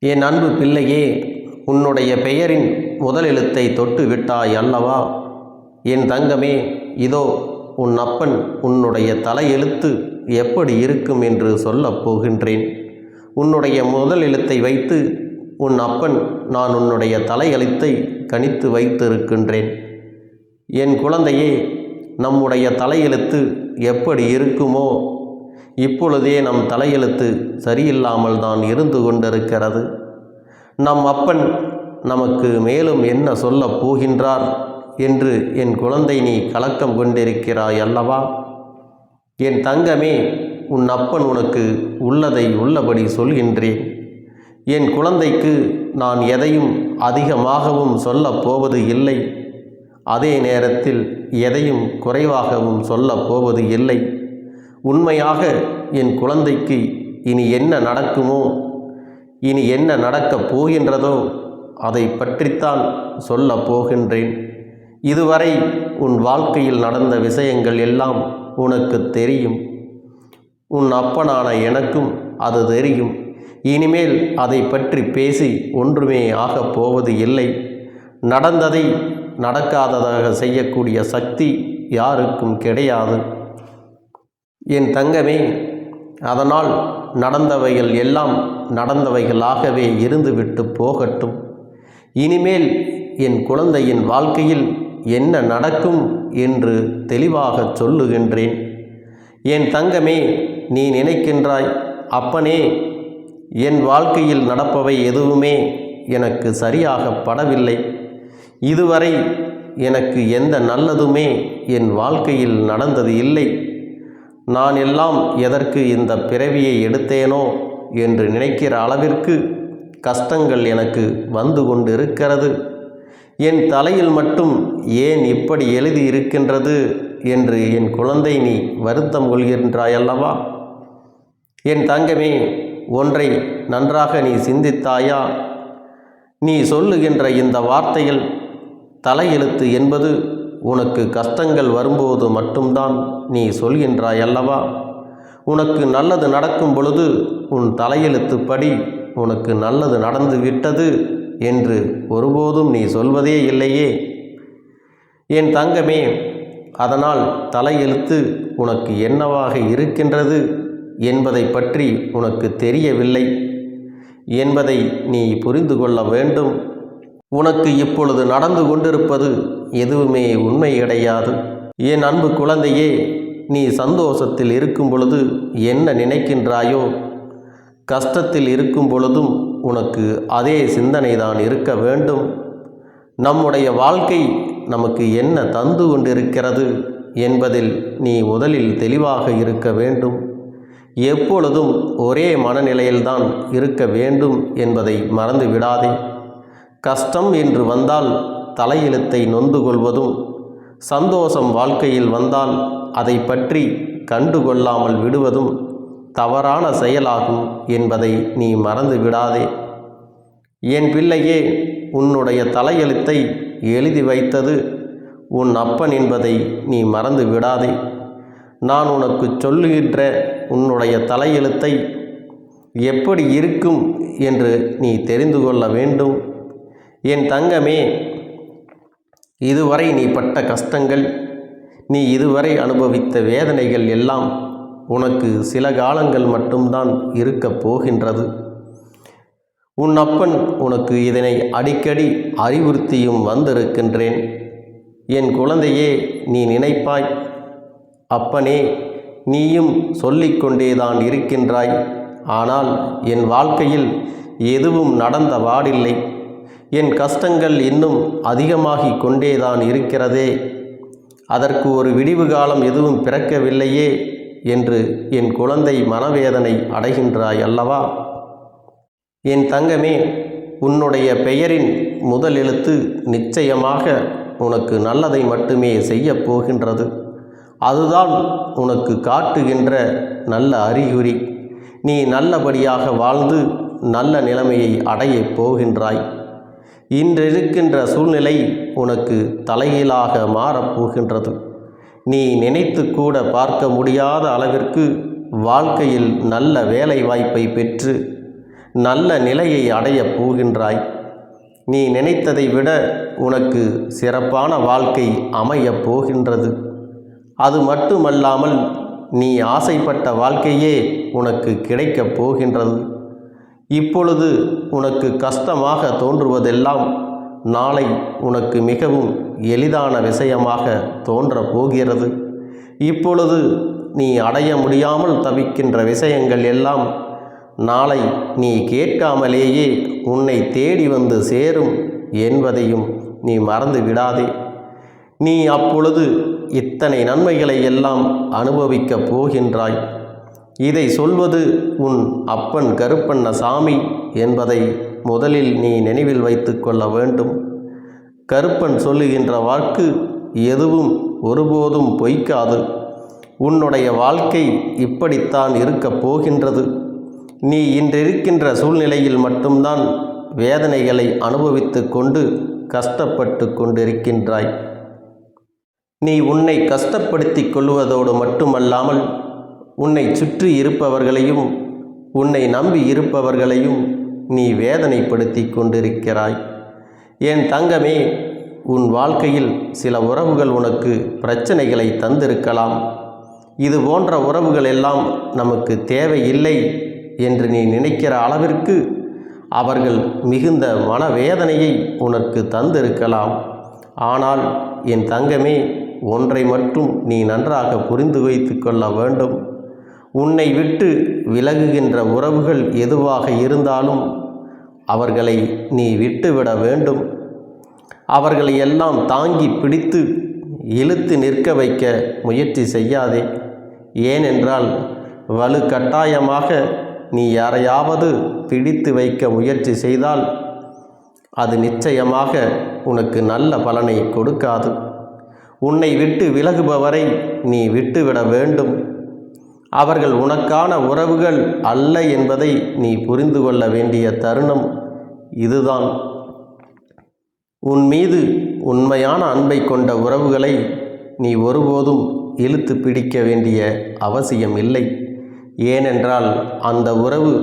என் அன்பு பிள்ளையே, உன்னுடைய பெயரின் முதல் எழுத்தை தொட்டு விட்டாய் அல்லவா? என் தங்கமே, இதோ உன் அப்பன் உன்னுடைய தலையெழுத்து எப்படி இருக்கும் என்று சொல்லப் போகின்றேன். உன்னுடைய முதல் எழுத்தை வைத்து உன் அப்பன் நான் உன்னுடைய தலையெழுத்தை கணித்து வைத்திருக்கின்றேன். என் குழந்தையே, நம்முடைய தலையெழுத்து எப்படி இருக்குமோ இப்பொழுதே நம் தலையெழுத்து சரியில்லாமல் தான் இருந்து கொண்டிருக்கிறது. நம் அப்பன் நமக்கு மேலும் என்ன சொல்லப் போகின்றார் என்று என் குழந்தை நீ கலக்கம் கொண்டிருக்கிறாய் அல்லவா? என் தங்கமே, உன் அப்பன் உனக்கு உள்ளதை உள்ளபடி சொல்கின்றேன். என் குழந்தைக்கு நான் எதையும் அதிகமாகவும் சொல்லப் போவது இல்லை, அதே நேரத்தில் எதையும் குறைவாகவும் சொல்லப் போவது இல்லை. உண்மையாக என் குழந்தைக்கு இனி என்ன நடக்குமோ, இனி என்ன நடக்கப் போகின்றதோ அதை பற்றித்தான் சொல்லப் போகின்றேன். இதுவரை உன் வாழ்க்கையில் நடந்த விஷயங்கள் எல்லாம் உனக்கு தெரியும். உன் அப்பனான எனக்கும் அது தெரியும். இனிமேல் அதை பற்றி பேசி ஒன்றுமே ஆகப் போவது இல்லை. நடந்ததை நடக்காததாக செய்யக்கூடிய சக்தி யாருக்கும் கிடையாது என் தங்கமே. அதனால் நடந்தவைகள் எல்லாம் நடந்தவைகளாகவே இருந்துவிட்டு போகட்டும். இனிமேல் என் குழந்தையின் வாழ்க்கையில் என்ன நடக்கும் என்று தெளிவாக சொல்லுகின்றேன். என் தங்கமே, நீ நினைக்கின்றாய், அப்பனே, என் வாழ்க்கையில் நடப்பவை எதுவுமே எனக்கு சரியாக படவில்லை. இதுவரை எனக்கு எந்த நல்லதுமே என் வாழ்க்கையில் நடந்தது இல்லை. நான் எல்லாம் எதற்கு இந்த பிறவியை எடுத்தேனோ என்று நினைக்கிற அளவிற்கு கஷ்டங்கள் எனக்கு வந்து கொண்டிருக்கிறது. என் தலையில் மட்டும் ஏன் இப்படி எழுதி இருக்கின்றது என்று என் குழந்தை நீ வருத்தம் கொள்கின்றாயல்லவா? என் தங்கமே, ஒன்றை நன்றாக நீ சிந்தித்தாயா? நீ சொல்லுகின்ற இந்த வார்த்தைகள் தலையெழுத்து என்பது உனக்கு கஷ்டங்கள் வரும்போது மட்டும்தான் நீ சொல்கின்றாய் அல்லவா? உனக்கு நல்லது நடக்கும் பொழுது உன் தலையெழுத்துப்படி உனக்கு நல்லது நடந்து விட்டது என்று ஒருபோதும் நீ சொல்வதே இல்லையே என் தங்கமே. அதனால் தலையெழுத்து உனக்கு என்னவாக இருக்கின்றது என்பதை பற்றி உனக்கு தெரியவில்லை என்பதை நீ புரிந்து கொள்ள வேண்டும். உனக்கு இப்பொழுது நடந்து கொண்டிருப்பது எதுவுமே உண்மை கிடையாது. என் அன்பு குழந்தையே, நீ சந்தோஷத்தில் இருக்கும் பொழுது என்ன நினைக்கின்றாயோ, கஷ்டத்தில் இருக்கும் பொழுதும் உனக்கு அதே சிந்தனை தான் இருக்க வேண்டும். நம்முடைய வாழ்க்கை நமக்கு என்ன தந்து கொண்டிருக்கிறது என்பதில் நீ முதலில் தெளிவாக இருக்க வேண்டும். எப்பொழுதும் ஒரே மனநிலையில்தான் இருக்க வேண்டும் என்பதை மறந்து விடாதே. கஷ்டம் என்று வந்தால் தலையெழுத்தை நொந்து கொள்வதும், சந்தோஷம் வாழ்க்கையில் வந்தால் அதை பற்றி கண்டுகொள்ளாமல் விடுவதும் தவறான செயலாகும் என்பதை நீ மறந்து விடாதே. என் பிள்ளையே, உன்னுடைய தலையெழுத்தை எழுதி வைத்தது உன் அப்பன் என்பதை நீ மறந்து விடாதே. நான் உனக்கு சொல்லுகின்ற உன்னுடைய தலையெழுத்தை எப்படி இருக்கும் என்று நீ தெரிந்து கொள்ள வேண்டும். என் தங்கமே, இதுவரை நீ பட்ட கஷ்டங்கள், நீ இதுவரை அனுபவித்த வேதனைகள் எல்லாம் உனக்கு சில காலங்கள் மட்டும்தான் இருக்கப் போகின்றது. உன் அப்பன் உனக்கு இதனை அடிக்கடி அறிவுறுத்தியும் வந்திருக்கின்றேன். என் குழந்தையே, நீ நினைப்பாய், அப்பனே, நீயும் சொல்லிக்கொண்டேதான் இருக்கின்றாய், ஆனால் என் வாழ்க்கையில் எதுவும் நடந்த பாடில்லை, என் கஷ்டங்கள் இன்னும் அதிகமாகி கொண்டேதான் இருக்கிறதே, அதற்கு ஒரு விடிவு காலம் எதுவும் பிறக்கவில்லையே என்று என் குழந்தை மனவேதனை அடைகின்றாய் அல்லவா? என் தங்கமே, உன்னுடைய பெயரின் முதல் எழுத்து நிச்சயமாக உனக்கு நல்லதை மட்டுமே செய்யப் போகின்றது. அதுதான் உனக்கு காட்டுகின்ற நல்ல அறிகுறி. நீ நல்லபடியாக வாழ்ந்து நல்ல நிலைமையை அடையப் போகின்றாய். இன்றிருக்கின்ற சூழ்நிலை உனக்கு தலைகீழாக மாறப்போகின்றது. நீ நினைத்து கூட பார்க்க முடியாத அளவிற்கு வாழ்க்கையில் நல்ல வேலை வாய்ப்பை பெற்று நல்ல நிலையை அடையப் போகின்றாய். நீ நினைத்ததை விட உனக்கு சிறப்பான வாழ்க்கை அமையப் போகின்றது. அது மட்டுமல்லாமல் நீ ஆசைப்பட்ட வாழ்க்கையே உனக்கு கிடைக்கப் போகின்றது. இப்பொழுது உனக்கு கஷ்டமாக தோன்றுவதெல்லாம் நாளை உனக்கு மிகவும் எளிதான விஷயமாக தோன்றப் போகிறது. இப்பொழுது நீ அடைய முடியாமல் தவிக்கின்ற விஷயங்கள் எல்லாம் நாளை நீ கேட்காமலேயே உன்னை தேடி வந்து சேரும் என்பதையும் நீ மறந்து விடாதே. நீ அப்பொழுது இத்தனை நன்மைகளை எல்லாம் அனுபவிக்கப் போகின்றாய். இதை சொல்வது உன் அப்பன் கருப்பண்ணசாமி என்பதை முதலில் நீ நினைவில் வைத்து கொள்ள வேண்டும். கருப்பன் சொல்லுகின்ற வாக்கு எதுவும் ஒருபோதும் பொய்க்காது. உன்னுடைய வாழ்க்கை இப்படித்தான் இருக்கப் போகின்றது. நீ இன்றிருக்கின்ற சூழ்நிலையில் மட்டும்தான் வேதனைகளை அனுபவித்து கொண்டு கஷ்டப்பட்டு கொண்டிருக்கின்றாய். நீ உன்னை கஷ்டப்படுத்தி கொள்வதோடு மட்டுமல்லாமல் உன்னை சுற்றி இருப்பவர்களையும் உன்னை நம்பி இருப்பவர்களையும் நீ வேதனைப்படுத்தி கொண்டிருக்கிறாய். என் தங்கமே, உன் வாழ்க்கையில் சில உறவுகள் உனக்கு பிரச்சனைகளை தந்திருக்கலாம். இது போன்ற உறவுகள் எல்லாம் நமக்கு தேவையில்லை என்று நீ நினைக்கிற அளவிற்கு அவர்கள் மிகுந்த மனவேதனையை உனக்கு தந்திருக்கலாம். ஆனால் என் தங்கமே, ஒன்றை மட்டும் நீ நன்றாக புரிந்து வைத்து கொள்ள வேண்டும். உன்னை விட்டு விலகுகின்ற உறவுகள் எதுவாக இருந்தாலும் அவர்களை நீ விட்டுவிட வேண்டும். அவர்களை எல்லாம் தாங்கி பிடித்து இழுத்து நிற்க வைக்க முயற்சி செய்யாதே. ஏனென்றால் வலுக்கட்டாயமாக நீ யாரையாவது பிடித்து வைக்க முயற்சி செய்தால் அது நிச்சயமாக உனக்கு நல்ல பலனை கொடுக்காது. உன்னை விட்டு விலகுபவரை நீ விட்டுவிட வேண்டும். அவர்கள் உனக்கான உறவுகள் அல்ல என்பதை நீ புரிந்து கொள்ள வேண்டிய தருணம் இதுதான். உன் மீது உண்மையான அன்பை கொண்ட உறவுகளை நீ ஒருபோதும் இழுத்து பிடிக்க வேண்டிய அவசியம் இல்லை. ஏனென்றால் அந்த உறவு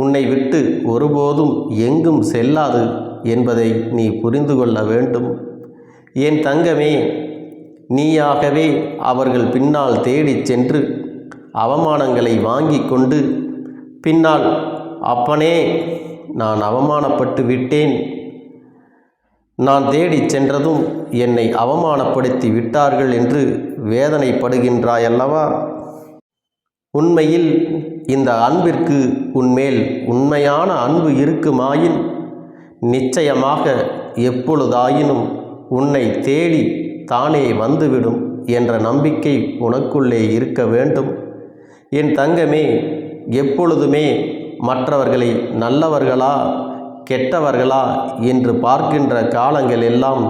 உன்னை விட்டு ஒருபோதும் எங்கும் செல்லாது என்பதை நீ புரிந்து கொள்ள வேண்டும். என் தங்கமே, நீயாகவே அவர்கள் பின்னால் தேடிச் சென்று அவமானங்களை வாங்கி கொண்டு பின்னால் அப்பனே நான் அவமானப்பட்டு விட்டேன், நான் தேடிச் சென்றதும் என்னை அவமானப்படுத்தி விட்டார்கள் என்று வேதனைப்படுகின்றாயல்லவா? உண்மையில் இந்த அன்பிற்கு உன்மேல் உண்மையான அன்பு இருக்குமாயின் நிச்சயமாக எப்பொழுதாயினும் உன்னை தேடி தானே வந்துவிடும் என்ற நம்பிக்கை உனக்குள்ளே இருக்க வேண்டும். என் தங்கமே, எப்பொழுதுமே மற்றவர்களை நல்லவர்களா கெட்டவர்களா என்று பார்க்கின்ற காலங்கள் எல்லாம்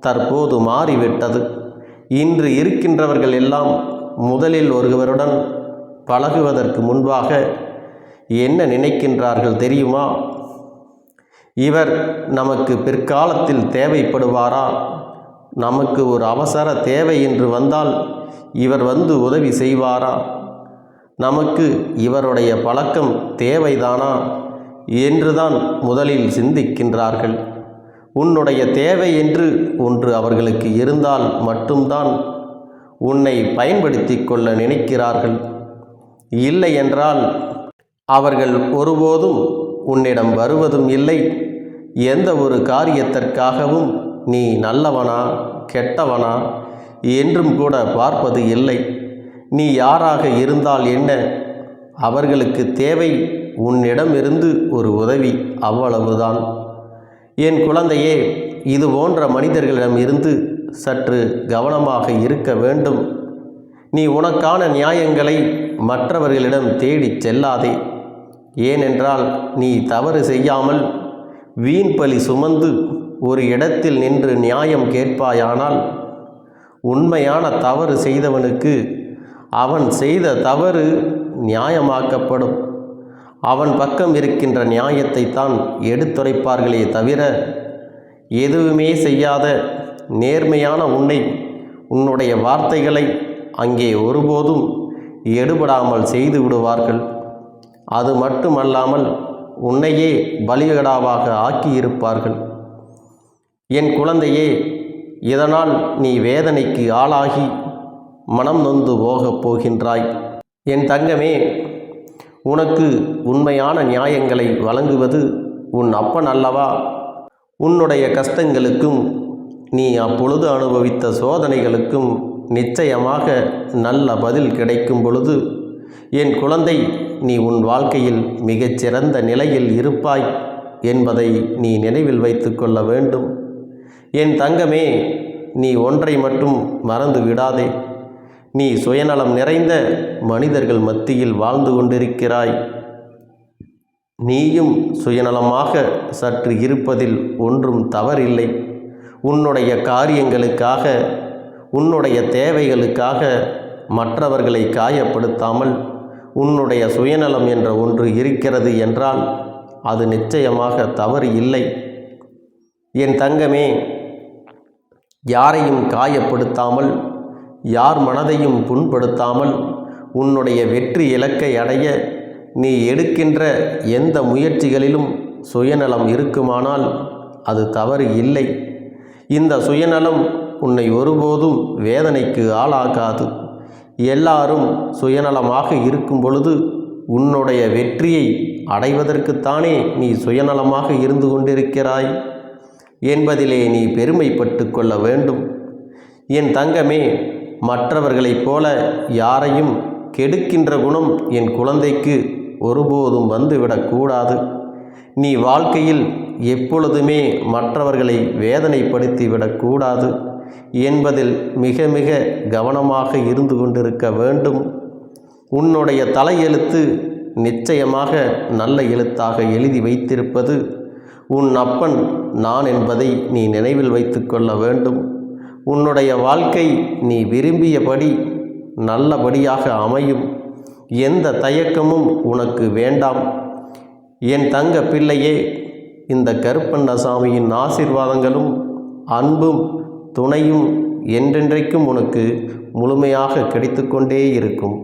தற்போது மாறிவிட்டது. இன்று இருக்கின்றவர்கள் எல்லாம் முதலில் ஒருவருடன் பழகுவதற்கு முன்பாக என்ன நினைக்கின்றார்கள் தெரியுமா? இவர் நமக்கு பிற்காலத்தில் தேவைப்படுவாரா? நமக்கு ஒரு அவசர தேவை என்று வந்தால் இவர் வந்து உதவி செய்வாரா? நமக்கு இவருடைய பழக்கம் தேவைதானா என்றுதான் முதலில் சிந்திக்கின்றார்கள். உன்னுடைய தேவை என்று ஒன்று அவர்களுக்கு இருந்தால் மட்டும்தான் உன்னை பயன்படுத்தி கொள்ள நினைக்கிறார்கள். இல்லை என்றால் அவர்கள் ஒருபோதும் உன்னிடம் வருவதும் இல்லை. எந்த ஒரு காரியத்திற்காகவும் நீ நல்லவனா கெட்டவனா என்றும் கூட பார்ப்பது இல்லை. நீ யாராக இருந்தால் என்ன, அவர்களுக்கு தேவை உன்னிடமிருந்து ஒரு உதவி, அவ்வளவுதான். என் குழந்தையே, இது போன்ற மனிதர்களிடம் இருந்து சற்று கவனமாக இருக்க வேண்டும். நீ உனக்கான நியாயங்களை மற்றவர்களிடம் தேடிச் செல்லாதே. ஏனென்றால் நீ தவறு செய்யாமல் வீண் பழி சுமந்து ஒரு இடத்தில் நின்று நியாயம் கேட்பாயானால் உண்மையான தவறு செய்தவனுக்கு அவன் செய்த தவறு நியாயமாக்கப்படும். அவன் பக்கம் இருக்கின்ற நியாயத்தை தான் எடுத்துரைப்பார்களே தவிர எதுவுமே செய்யாத நேர்மையான உன்னுடைய வார்த்தைகளை அங்கே ஒருபோதும் எடுபடாமல் செய்து விடுவார்கள். அது மட்டுமல்லாமல் உன்னையே பலிகடாவாக ஆக்கியிருப்பார்கள். என் குழந்தையே, இதனால் நீ வேதனைக்கு ஆளாகி மனம் நொந்து போகப் போகின்றாய். என் தங்கமே, உனக்கு உண்மையான நியாயங்களை வழங்குவது உன் அப்பன் அல்லவா? உன்னுடைய கஷ்டங்களுக்கும் நீ அப்பொழுது அனுபவித்த சோதனைகளுக்கும் நிச்சயமாக நல்ல பதில் கிடைக்கும் பொழுது என் குழந்தை, நீ உன் வாழ்க்கையில் மிகச்சிறந்த நிலையில் இருப்பாய் என்பதை நீ நினைவில் வைத்து கொள்ள வேண்டும். என் தங்கமே, நீ ஒன்றை மட்டும் மறந்து விடாதே. நீ சுயநலம் நிறைந்த மனிதர்கள் மத்தியில் வாழ்ந்து கொண்டிருக்கிறாய். நீயும் சுயநலமாக சற்று இருப்பதில் ஒன்றும் தவறில்லை. உன்னுடைய காரியங்களுக்காக, உன்னுடைய தேவைகளுக்காக மற்றவர்களை காயப்படுத்தாமல் உன்னுடைய சுயநலம் என்ற ஒன்று இருக்கிறது என்றால் அது நிச்சயமாக தவறு இல்லை. என் தங்கமே, யாரையும் காயப்படுத்தாமல், யார் மனதையும் புண்படுத்தாமல் உன்னுடைய வெற்றி இலக்கை அடைய நீ எடுக்கின்ற எந்த முயற்சிகளிலும் சுயநலம் இருக்குமானால் அது தவறு இல்லை. இந்த சுயநலம் உன்னை ஒருபோதும் வேதனைக்கு ஆளாகாது. எல்லாரும் சுயநலமாக இருக்கும் பொழுது உன்னுடைய வெற்றியை அடைவதற்குத்தானே நீ சுயநலமாக இருந்து கொண்டிருக்கிறாய் என்பதிலே நீ பெருமைப்பட்டு கொள்ள வேண்டும். என் தங்கமே, மற்றவர்களைப் போல யாரையும் கெடுக்கின்ற குணம் என் குழந்தைக்கு ஒருபோதும் வந்துவிடக்கூடாது. நீ வாழ்க்கையில் எப்பொழுதுமே மற்றவர்களை வேதனைப்படுத்திவிடக்கூடாது என்பதில் மிக மிக கவனமாக இருந்து கொண்டிருக்க வேண்டும். உன்னுடைய தலையெழுத்து நிச்சயமாக நல்ல எழுத்தாக எழுதி வைத்திருப்பது உன் அப்பன் நான் என்பதை நீ நினைவில் வைத்து கொள்ள வேண்டும். உன்னுடைய வாழ்க்கை நீ விரும்பியபடி நல்லபடியாக அமையும். எந்த தயக்கமும் உனக்கு வேண்டாம். என் தங்க பிள்ளையே, இந்த கருப்பண்ணசாமியின் ஆசீர்வாதங்களும் அன்பும் துணையும் என்றென்றைக்கும் உனக்கு முழுமையாக கிடைத்து கொண்டே இருக்கும்.